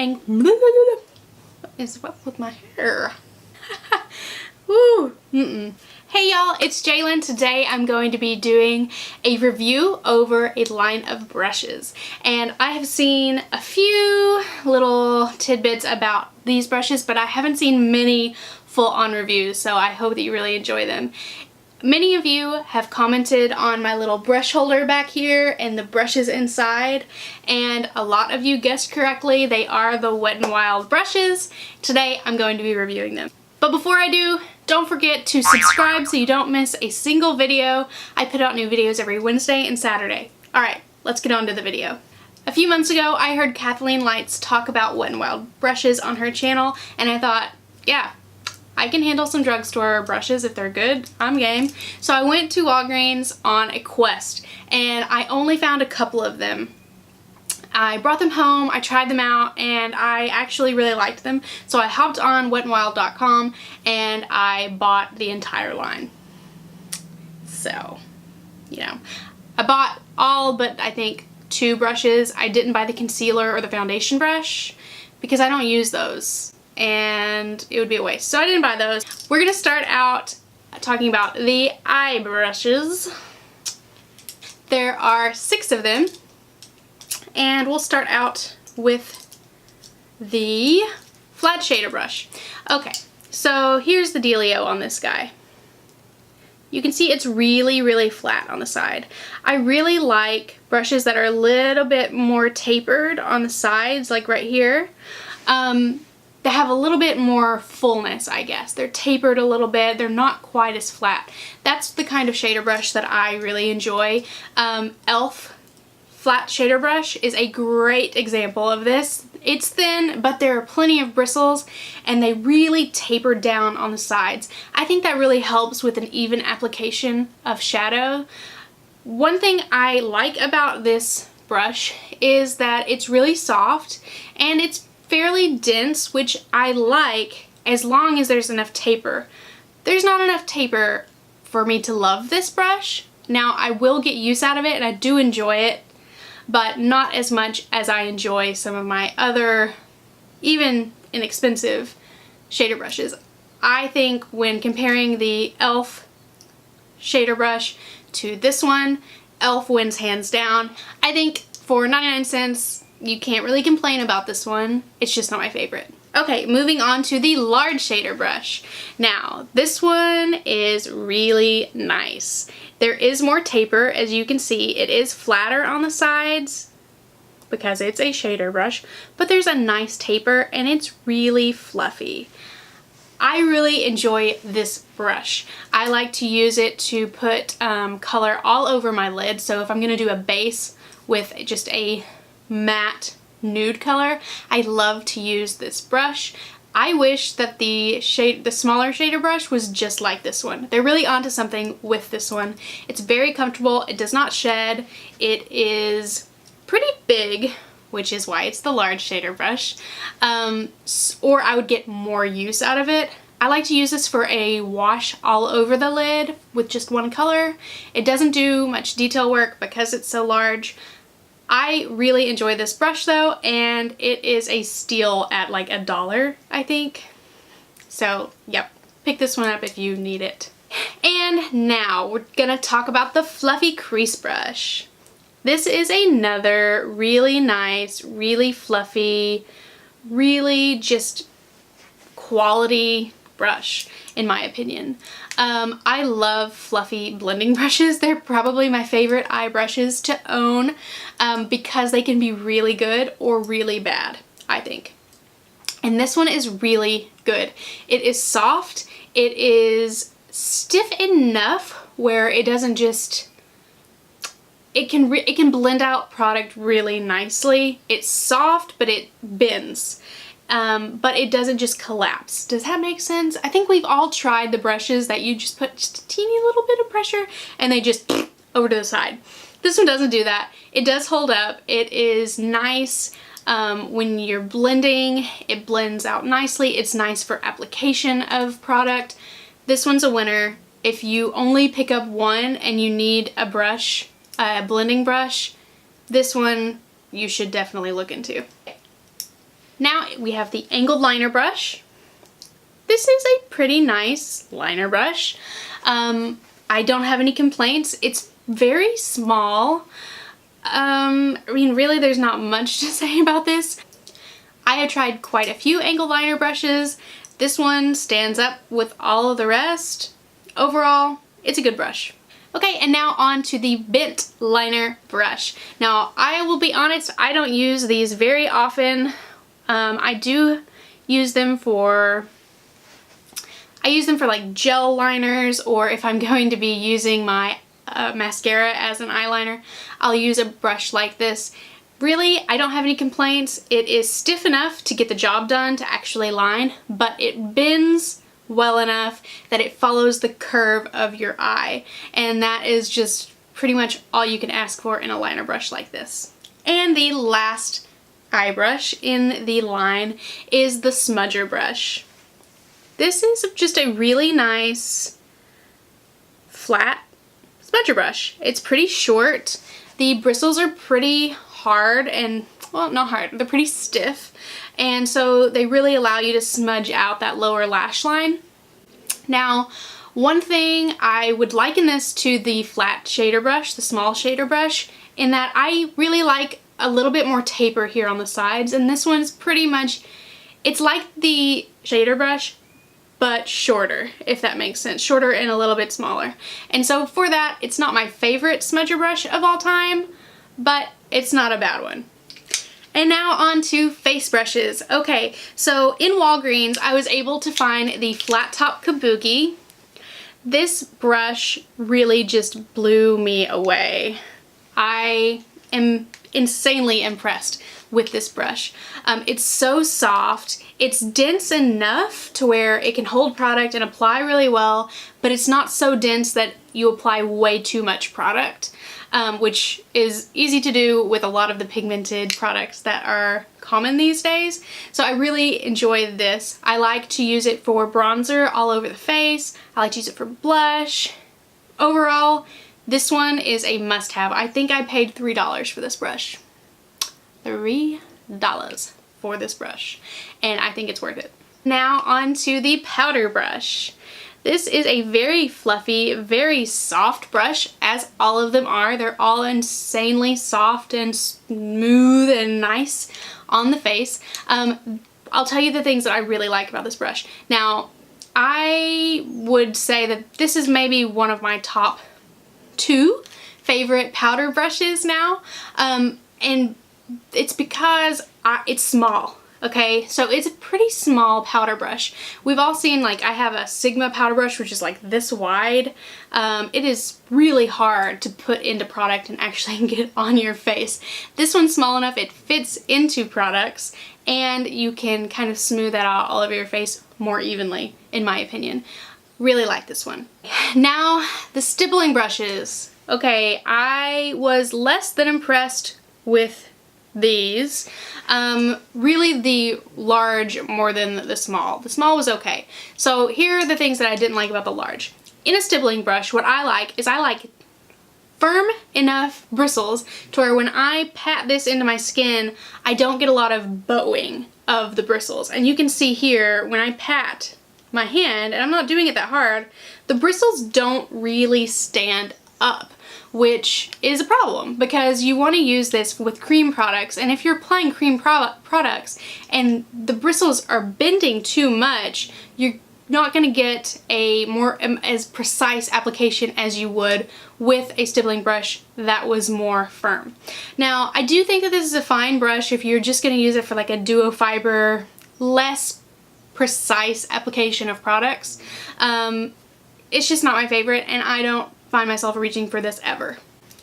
and what is up with my hair? Woo! Hey y'all, it's Jaylin. Today I'm going to be doing a review over a line of brushes. And I have seen a few little tidbits about these brushes, but I haven't seen many full-on reviews, so I hope that you really enjoy them. Many of you have commented on my little brush holder back here and the brushes inside, and a lot of you guessed correctly. They are the Wet n Wild brushes. Today I'm going to be reviewing them. But before I do, don't forget to subscribe so you don't miss a single video. I put out new videos every Wednesday and Saturday. Alright, let's get on to the video. A few months ago, I heard Kathleen Lights talk about Wet n Wild brushes on her channel, and I thought, yeah, I can handle some drugstore brushes if they're good. I'm game. So I went to Walgreens on a quest, and I only found a couple of them. I brought them home, I tried them out, and I actually really liked them. So I hopped on wetnwild.com and I bought the entire line. So, you know, I bought all but I think 2 brushes. I didn't buy the concealer or the foundation brush because I don't use those and it would be a waste. So I didn't buy those. We're gonna start out talking about the eye brushes. There are 6 of them. And we'll start out with the flat shader brush. Okay, so here's the dealio on this guy. You can see it's really, really flat on the side. I really like brushes that are a little bit more tapered on the sides, like right here. They have a little bit more fullness, I guess. They're tapered a little bit. They're not quite as flat. That's the kind of shader brush that I really enjoy. e.l.f. flat shader brush is a great example of this. It's thin, but there are plenty of bristles, and they really taper down on the sides. I think that really helps with an even application of shadow. One thing I like about this brush is that it's really soft, and it's fairly dense, which I like as long as there's enough taper. There's not enough taper for me to love this brush. Now, I will get use out of it, and I do enjoy it, but not as much as I enjoy some of my other, even inexpensive shader brushes. I think when comparing the e.l.f. shader brush to this one, e.l.f. wins hands down. I think for 99 cents, you can't really complain about this one. It's just not my favorite. Okay, moving on to the large shader brush. Now, this one is really nice. There is more taper, as you can see. It is flatter on the sides because it's a shader brush, but there's a nice taper and it's really fluffy. I really enjoy this brush. I like to use it to put color all over my lid. So if I'm gonna do a base with just a matte nude color, I love to use this brush. I wish that the smaller shader brush was just like this one. They're really onto something with this one. It's very comfortable. It does not shed. It is pretty big, which is why it's the large shader brush. Or I would get more use out of it. I like to use this for a wash all over the lid with just one color. It doesn't do much detail work because it's so large. I really enjoy this brush though, and it is a steal at like $1, I think. So, yep, pick this one up if you need it. And now we're gonna talk about the Fluffy Crease Brush. This is another really nice, really fluffy, really just quality brush, in my opinion. I love fluffy blending brushes. They're probably my favorite eye brushes to own because they can be really good or really bad, I think. And this one is really good. It is soft. It is stiff enough where it doesn't just... It can blend out product really nicely. It's soft, but it bends. But it doesn't just collapse. Does that make sense? I think we've all tried the brushes that you just put just a teeny little bit of pressure and they just over to the side. This one doesn't do that. It does hold up. It is nice when you're blending. It blends out nicely. It's nice for application of product. This one's a winner. If you only pick up one and you need a brush, a blending brush, this one you should definitely look into. Now we have the angled liner brush. This is a pretty nice liner brush. I don't have any complaints. It's very small. I mean, really, there's not much to say about this. I have tried quite a few angled liner brushes. This one stands up with all of the rest. Overall, it's a good brush. Okay, and now on to the bent liner brush. Now, I will be honest, I don't use these very often. I do use them for like gel liners, or if I'm going to be using my mascara as an eyeliner, I'll use a brush like this. Really, I don't have any complaints. It is stiff enough to get the job done to actually line, but it bends well enough that it follows the curve of your eye, and that is just pretty much all you can ask for in a liner brush like this. And the last eye brush in the line is the smudger brush. This is just a really nice flat smudger brush. It's pretty short. The bristles are pretty hard and, well, not hard, they're pretty stiff, and so they really allow you to smudge out that lower lash line. Now, one thing I would liken this to the flat shader brush, the small shader brush, in that I really like a little bit more taper here on the sides, and this one's pretty much, it's like the shader brush, but shorter, if that makes sense. Shorter and a little bit smaller. And so for that, it's not my favorite smudger brush of all time, but it's not a bad one. And now on to face brushes. Okay, so in Walgreens, I was able to find the flat top Kabuki. This brush really just blew me away. I am insanely impressed with this brush. It's so soft. It's dense enough to where it can hold product and apply really well, but it's not so dense that you apply way too much product, which is easy to do with a lot of the pigmented products that are common these days. So I really enjoy this. I like to use it for bronzer all over the face. I like to use it for blush. Overall, this one is a must-have. I think I paid $3 for this brush. $3 for this brush, and I think it's worth it. Now on to the powder brush. This is a very fluffy, very soft brush, as all of them are. They're all insanely soft and smooth and nice on the face. I'll tell you the things that I really like about this brush. Now, I would say that this is maybe one of my top 2 favorite powder brushes now, and it's because it's small, okay? So it's a pretty small powder brush. We've all seen, like, I have a Sigma powder brush, which is like this wide. It is really hard to put into product and actually get on your face. This one's small enough, it fits into products, and you can kind of smooth that out all over your face more evenly, in my opinion. Really like this one. Now, the stippling brushes. Okay, I was less than impressed with these. Really the large more than the small. The small was okay. So here are the things that I didn't like about the large. In a stippling brush, what I like is I like firm enough bristles to where when I pat this into my skin, I don't get a lot of bowing of the bristles. And you can see here when I pat my hand, and I'm not doing it that hard, the bristles don't really stand up, which is a problem because you want to use this with cream products, and if you're applying cream products and the bristles are bending too much, you're not going to get a more as precise application as you would with a stippling brush that was more firm. Now, I do think that this is a fine brush if you're just going to use it for like a duo fiber, less precise application of products. It's just not my favorite, and I don't find myself reaching for this ever.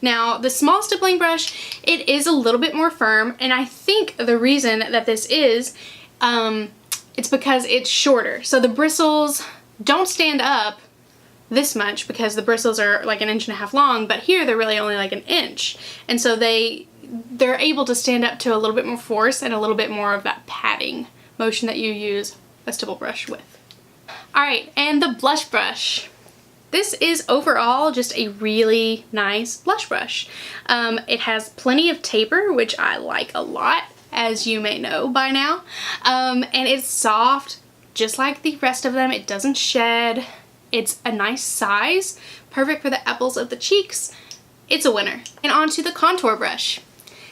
Now, the small stippling brush, it is a little bit more firm, and I think the reason that this is, it's because it's shorter. So the bristles don't stand up this much because the bristles are like 1.5 inches long, but here they're really only like 1 inch. And so they're able to stand up to a little bit more force and a little bit more of that patting motion that you use a stipple brush with. Alright, and the blush brush. This is overall just a really nice blush brush. It has plenty of taper, which I like a lot. as you may know by now. And it's soft, just like the rest of them. It doesn't shed. It's a nice size, perfect for the apples of the cheeks. It's a winner. And on to the contour brush.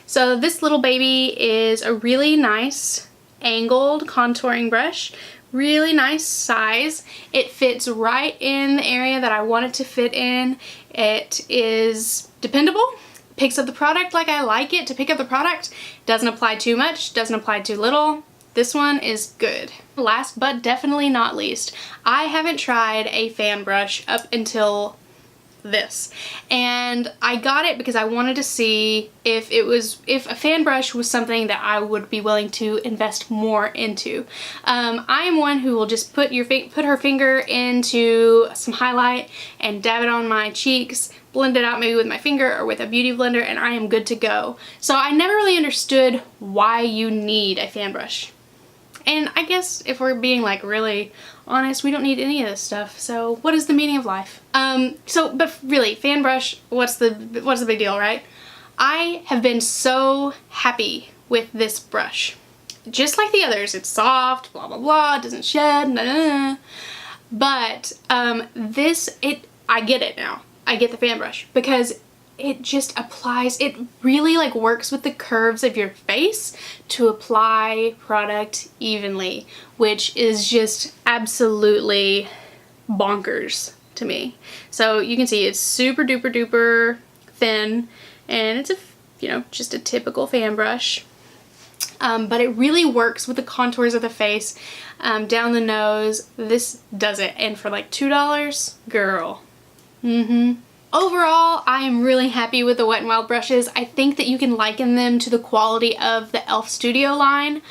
So this little baby is a really nice angled contouring brush. Really nice size. It fits right in the area that I want it to fit in. It is dependable. Picks up the product like I like it to pick up the product. Doesn't apply too much, doesn't apply too little. This one is good. Last but definitely not least, I haven't tried a fan brush up until this, and I got it because I wanted to see if a fan brush was something that I would be willing to invest more into. I am one who will just put her finger into some highlight and dab it on my cheeks, blend it out maybe with my finger or with a beauty blender, and I am good to go. So I never really understood why you need a fan brush. And I guess if we're being like really honest, we don't need any of this stuff. So what is the meaning of life? But really, fan brush, what's the big deal, right? I have been so happy with this brush. Just like the others, it's soft, blah, blah, blah, it doesn't shed, nah, nah, nah. But I get it now. I get the fan brush because it just applies, it really like works with the curves of your face to apply product evenly, which is just absolutely bonkers to me. So you can see it's super duper duper thin, and it's just a typical fan brush. But it really works with the contours of the face, down the nose. This does it, and for like $2, girl. Overall, I am really happy with the Wet n Wild brushes. I think that you can liken them to the quality of the e.l.f. Studio line.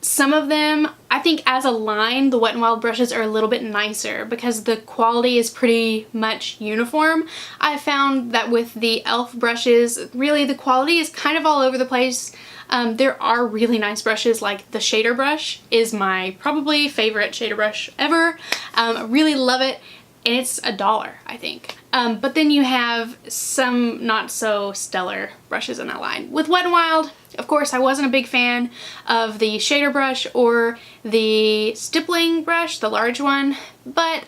Some of them, I think as a line, the Wet n Wild brushes are a little bit nicer because the quality is pretty much uniform. I found that with the e.l.f. brushes, really the quality is kind of all over the place. There are really nice brushes, like the shader brush is my probably favorite shader brush ever. I really love it. And it's $1, I think. But then you have some not so stellar brushes in that line. With Wet n Wild, of course, I wasn't a big fan of the shader brush or the stippling brush, the large one, but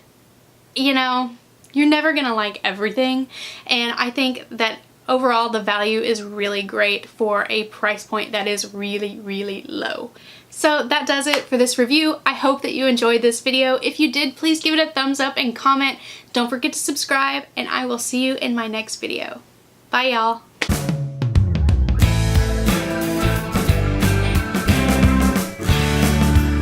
you're never gonna like everything. And I think that overall the value is really great for a price point that is really, really low. So that does it for this review. I hope that you enjoyed this video. If you did, please give it a thumbs up and comment. Don't forget to subscribe, and I will see you in my next video. Bye, y'all.